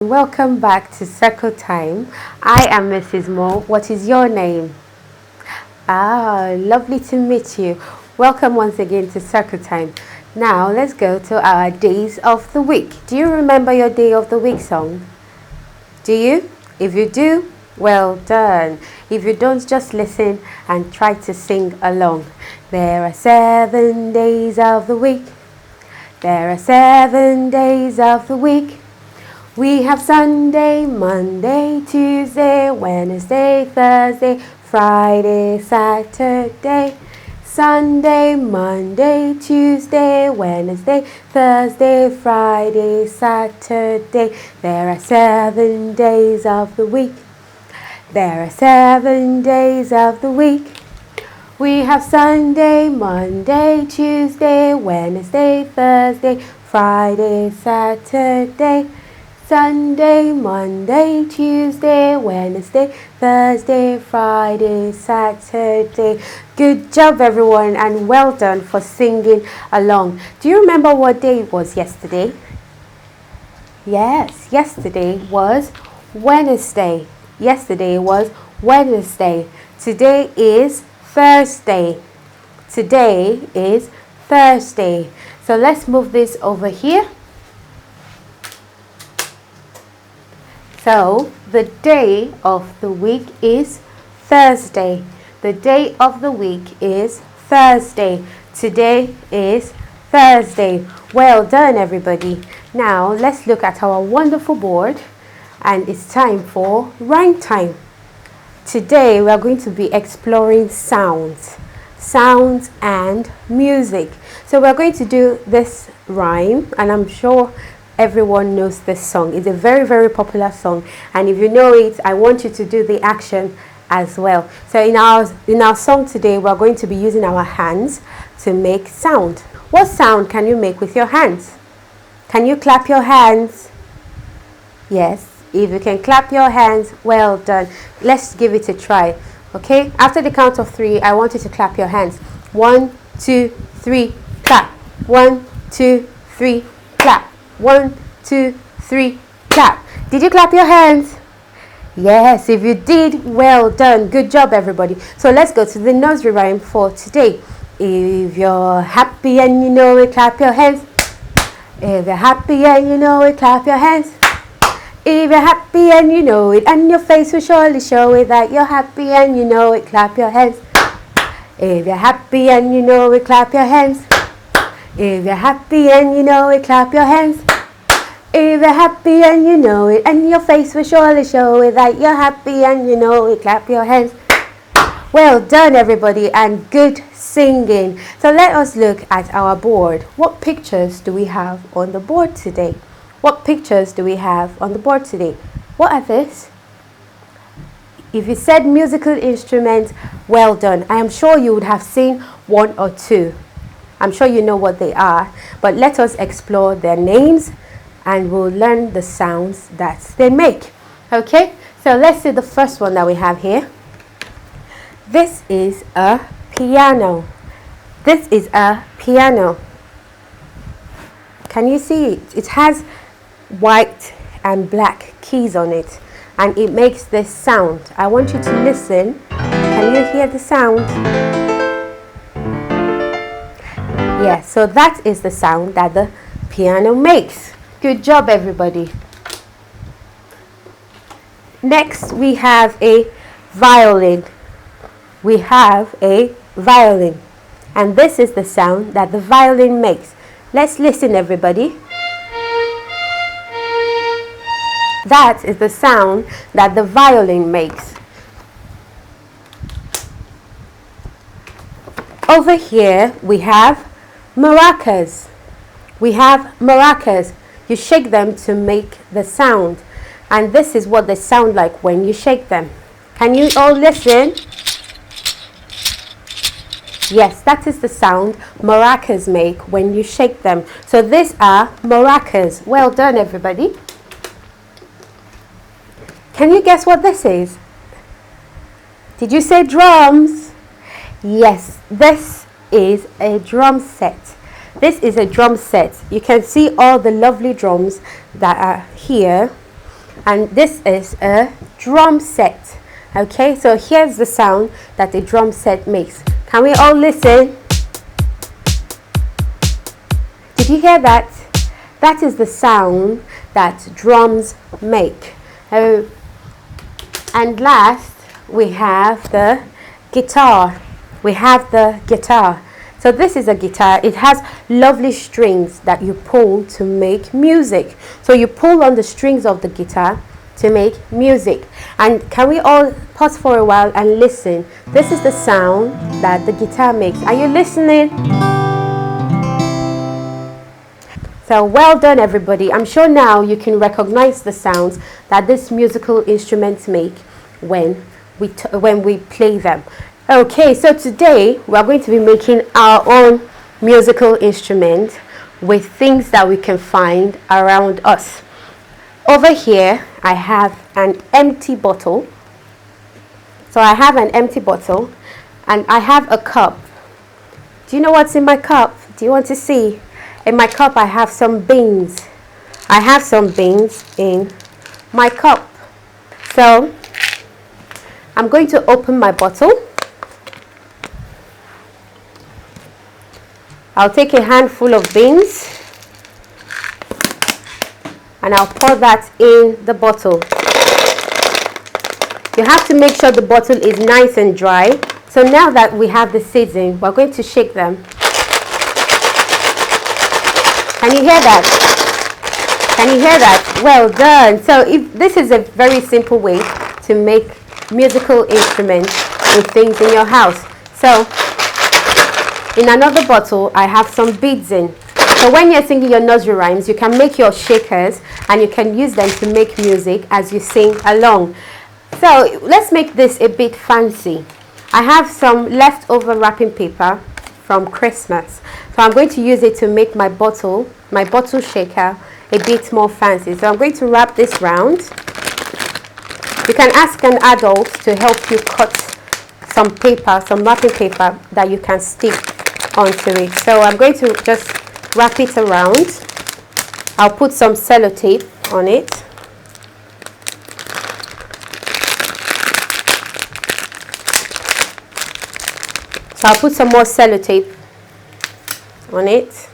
Welcome back to Circle Time. I am Mrs. Mo. What is your name? Lovely to meet you. Welcome once again to Circle Time. Now let's go to our days of the week. Do you remember your day of the week song? Do you? If you do, well done. If you don't, just listen and try to sing along. There are 7 days of the week. There are 7 days of the week. We have Sunday, Monday, Tuesday, Wednesday, Thursday, Friday, Saturday. Sunday, Monday, Tuesday, Wednesday, Thursday, Friday, Saturday. There are 7 days of the week. There are 7 days of the week. We have Sunday, Monday, Tuesday, Wednesday, Thursday, Friday, Saturday. Sunday, Monday, Tuesday, Wednesday, Thursday, Friday, Saturday. Good job, everyone, and well done for singing along. Do you remember what day it was yesterday? Yes, yesterday was Wednesday. Yesterday was Wednesday. Today is Thursday. Today is Thursday. So let's move this over here. So the day of the week is Thursday. The day of the week is Thursday. Today is Thursday. Well done, everybody. Now let's look at our wonderful board, and it's time for rhyme time. Today we are going to be exploring sounds and music. So we're going to do this rhyme, and I'm sure everyone knows this song. It's a very, very popular song, and if you know it, I want you to do the action as well. So in our song today, we're going to be using our hands to make sound. What sound can you make with your hands? Can you clap your hands? Yes, if you can clap your hands, well done. Let's give it a try. Okay, after the count of 3, I want you to clap your hands. 1, 2, 3, clap. 1, 2, 3, clap. 1, 2, 3, clap. Did you clap your hands? Yes, if you did, well done. Good job, everybody. So let's go to the nursery rhyme for today. If you're happy and you know it, clap your hands. If you're happy and you know it, clap your hands. If you're happy and you know it, and your face will surely show it that you're happy and you know it, clap your hands. If you're happy and you know it, clap your hands. If you're happy and you know it, clap your hands. If you're happy and you know it, and your face will surely show it that you're happy and you know it, clap your hands. Well done, everybody, and good singing. So let us look at our board. What pictures do we have on the board today? What pictures do we have on the board today? What are these? If you said musical instruments, well done. I am sure you would have seen 1 or 2. I'm sure you know what they are, but let us explore their names and we'll learn the sounds that they make. Okay, so let's see the first one that we have here. This is a piano. This is a piano. Can you see it? It has white and black keys on it, and it makes this sound. I want you to listen. Can you hear the sound? Yes, so that is the sound that the piano makes. Good job, everybody. Next, we have a violin. We have a violin, and this is the sound that the violin makes. Let's listen, everybody. That is the sound that the violin makes. Over here, we have maracas. We have maracas. You shake them to make the sound, and this is what they sound like when you shake them. Can you all listen? Yes, that is the sound maracas make when you shake them. So these are maracas. Well done, everybody. Can you guess what this is? Did you say drums? Yes, this is a drum set. This is a drum set. You can see all the lovely drums that are here. and this is a drum set. Okay, so here's the sound that a drum set makes. Can we all listen? Did you hear that? That is the sound that drums make. And last, we have the guitar. So this is a guitar. It has lovely strings that you pull to make music. So you pull on the strings of the guitar to make music. And can we all pause for a while and listen? This is the sound that the guitar makes. Are you listening? So well done, everybody. I'm sure now you can recognize the sounds that these musical instruments make when we play them. Okay, so today we are going to be making our own musical instrument with things that we can find around us. Over here, I have an empty bottle. So I have an empty bottle and I have a cup. Do you know what's in my cup? Do you want to see? In my cup, I have some beans. I have some beans in my cup. So I'm going to open my bottle. I'll take a handful of beans and I'll pour that in the bottle. You have to make sure the bottle is nice and dry. So now that we have the seeds in, we're going to shake them. Can you hear that? Can you hear that? Well done. So this is a very simple way to make musical instruments with things in your house. So in another bottle, I have some beads in. So when you're singing your nursery rhymes, you can make your shakers and you can use them to make music as you sing along. So let's make this a bit fancy. I have some leftover wrapping paper from Christmas. So I'm going to use it to make my bottle shaker a bit more fancy. So I'm going to wrap this round. You can ask an adult to help you cut some paper, some wrapping paper that you can stick onto it. So I'm going to just wrap it around. I'll put some sellotape on it. So I'll put some more sellotape on it.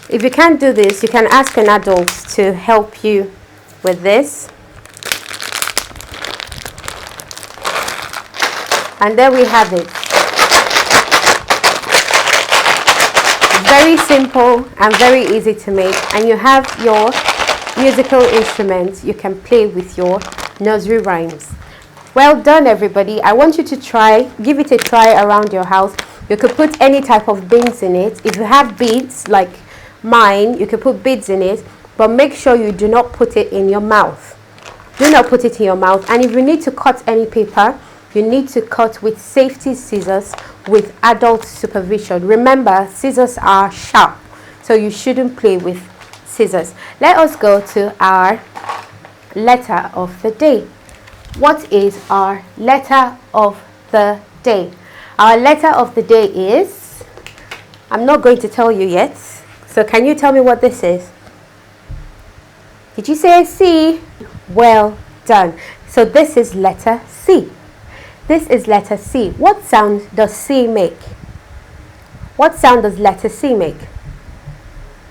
If you can't do this, you can ask an adult to help you with this. And there we have it. Very simple and very easy to make. And you have your musical instruments you can play with your nursery rhymes. Well done, everybody. I want you to give it a try around your house. You could put any type of beads in it. If you have beads like mine, you can put beads in it, but make sure you do not put it in your mouth. Do not put it in your mouth. And if you need to cut any paper, you need to cut with safety scissors with adult supervision. Remember, scissors are sharp, so you shouldn't play with scissors. Let us go to our letter of the day. What is our letter of the day? Our letter of the day is, I'm not going to tell you yet. So can you tell me what this is? Did you say C? Well done. So this is letter C. This is letter C. What sound does C make? What sound does letter C make?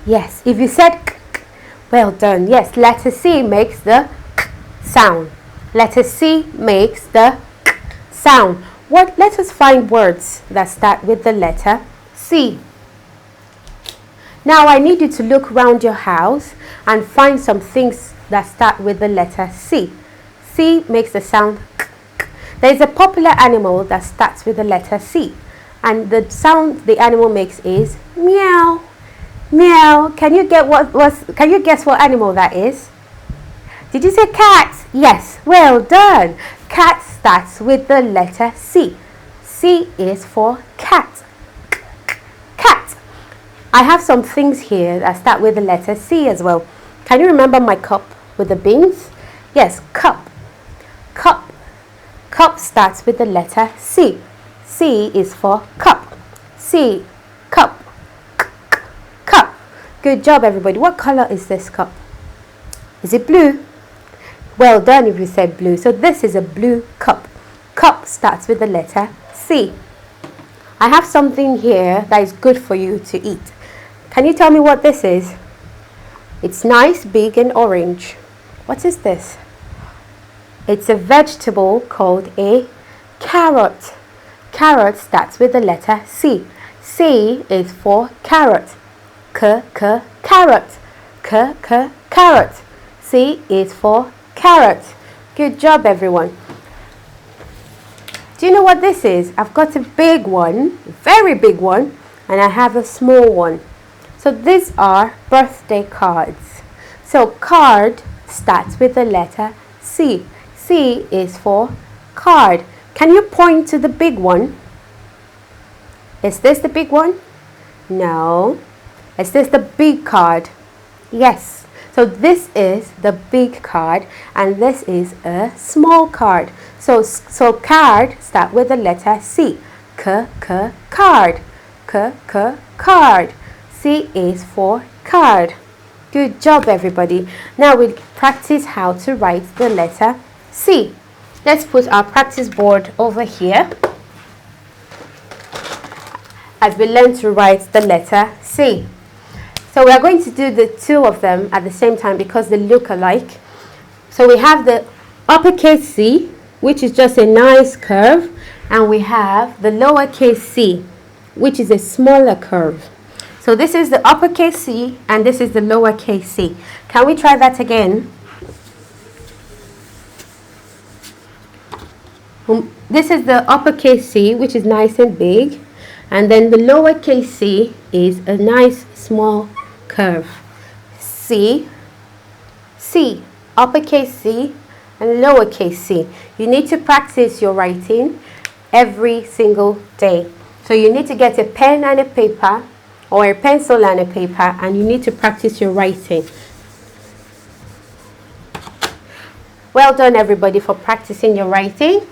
Yes, if you said k, well done. Yes, letter C makes the k sound. Letter C makes the k sound. Let us find words that start with the letter C. Now I need you to look around your house and find some things that start with the letter C. C makes the sound k. There is a popular animal that starts with the letter C, and the sound the animal makes is meow, meow. Can you guess what animal that is? Did you say cat? Yes, well done. Cat starts with the letter C. C is for cat. Cat. I have some things here that start with the letter C as well. Can you remember my cup with the beans? Yes, cup. Cup. Cup starts with the letter C. C is for cup. C, cup. Good job, everybody. What color is this cup? Is it blue? Well done if you said blue. So this is a blue cup. Cup starts with the letter C. I have something here that is good for you to eat. Can you tell me what this is? It's nice, big and orange. What is this? It's a vegetable called a carrot. Carrot starts with the letter C. C is for carrot. Carrot. Carrot. C is for carrot. Good job, everyone. Do you know what this is? I've got a big one, a very big one, and I have a small one. So these are birthday cards. So card starts with the letter C. C is for card. Can you point to the big one? Is this the big one? No. Is this the big card? Yes. So this is the big card and this is a small card. So card start with the letter C. Card. Card. C is for card. Good job, everybody. Now we practice how to write the letter C. Let's put our practice board over here as we learn to write the letter C. So we are going to do the two of them at the same time because they look alike. So we have the uppercase C, which is just a nice curve, and we have the lowercase c, which is a smaller curve. So this is the uppercase C and this is the lowercase c. Can we try that again? This is the uppercase C, which is nice and big, and then the lowercase c is a nice small curve. C, C, uppercase C and lowercase c. You need to practice your writing every single day. So you need to get a pen and a paper, or a pencil and a paper, and you need to practice your writing. Well done, everybody, for practicing your writing.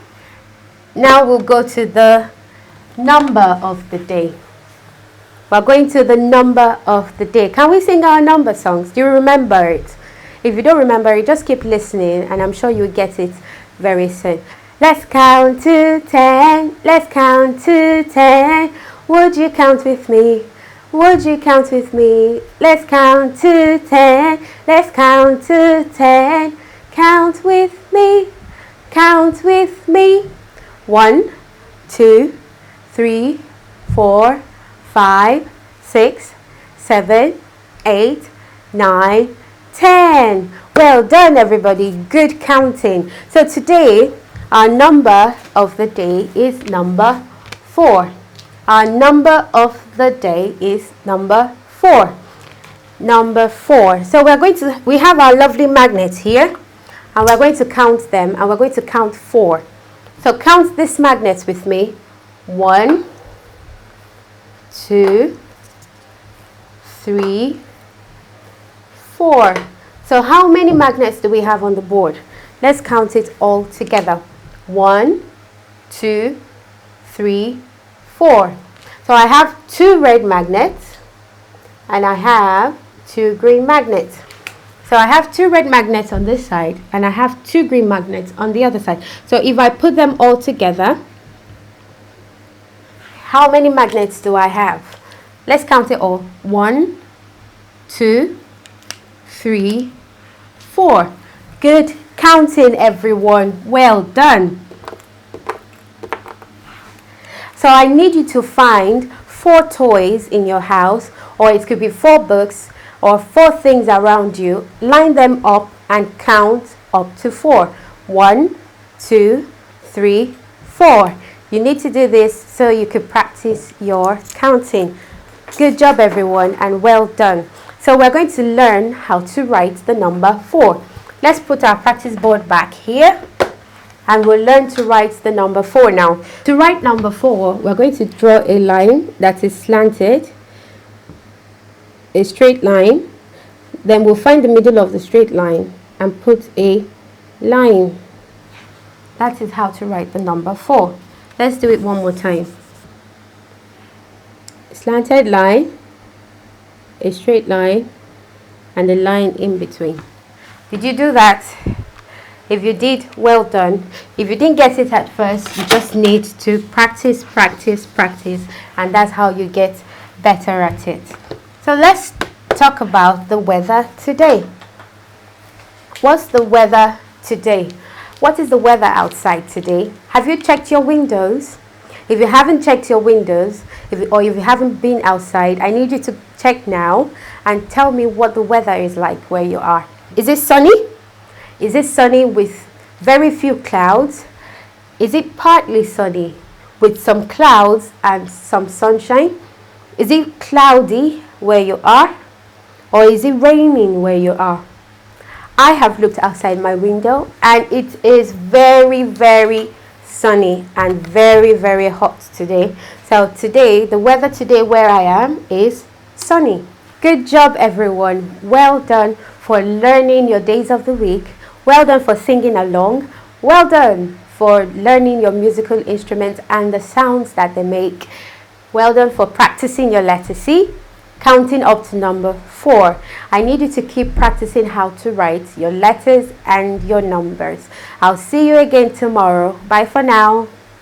Now we'll go to the number of the day. We're going to the number of the day. Can we sing our number songs? Do you remember it? If you don't remember it, just keep listening and I'm sure you'll get it very soon. Let's count to 10. Let's count to 10. Would you count with me? Would you count with me? Let's count to 10. Let's count to 10. Count with me. Count with me. 1, 2, 3, 4, 5, 6, 7, 8, 9, 10. Well done, everybody. Good counting. So today, our number of the day is number 4. Our number of the day is number 4. Number 4. So we have our lovely magnets here, and we're going to count them, and we're going to count 4. So count these magnets with me. 1, 2, 3, 4. So how many magnets do we have on the board? Let's count it all together. 1, 2, 3, 4. So I have 2 red magnets and I have 2 green magnets. So I have 2 red magnets on this side and I have 2 green magnets on the other side. So if I put them all together, how many magnets do I have? Let's count it all. 1, 2, 3, 4. Good counting, everyone. Well done. So I need you to find 4 toys in your house, or it could be 4 books or 4 things around you. Line them up and count up to 4. 1, 2, 3, 4. You need to do this so you can practice your counting. Good job, everyone, and well done. So we're going to learn how to write the number 4. Let's put our practice board back here. And we'll learn to write the number 4 now. To write number 4, we're going to draw a line that is slanted, a straight line. Then we'll find the middle of the straight line and put a line. That is how to write the number 4. Let's do it one more time. Slanted line, a straight line and a line in between. Did you do that? If you did, well done. If you didn't get it at first, you just need to practice, practice, practice, and that's how you get better at it. So let's talk about the weather today. What's the weather today? What is the weather outside today? Have you checked your windows? If you haven't checked your windows, if you haven't been outside, I need you to check now and tell me what the weather is like where you are. Is it sunny? Is it sunny with very few clouds? Is it partly sunny with some clouds and some sunshine? Is it cloudy where you are? Or is it raining where you are? I have looked outside my window and it is very, very sunny and very, very hot today. So today, the weather today where I am is sunny. Good job, everyone. Well done for learning your days of the week. Well done for singing along. Well done for learning your musical instruments and the sounds that they make. Well done for practicing your letter C, counting up to number 4. I need you to keep practicing how to write your letters and your numbers. I'll see you again tomorrow. Bye for now.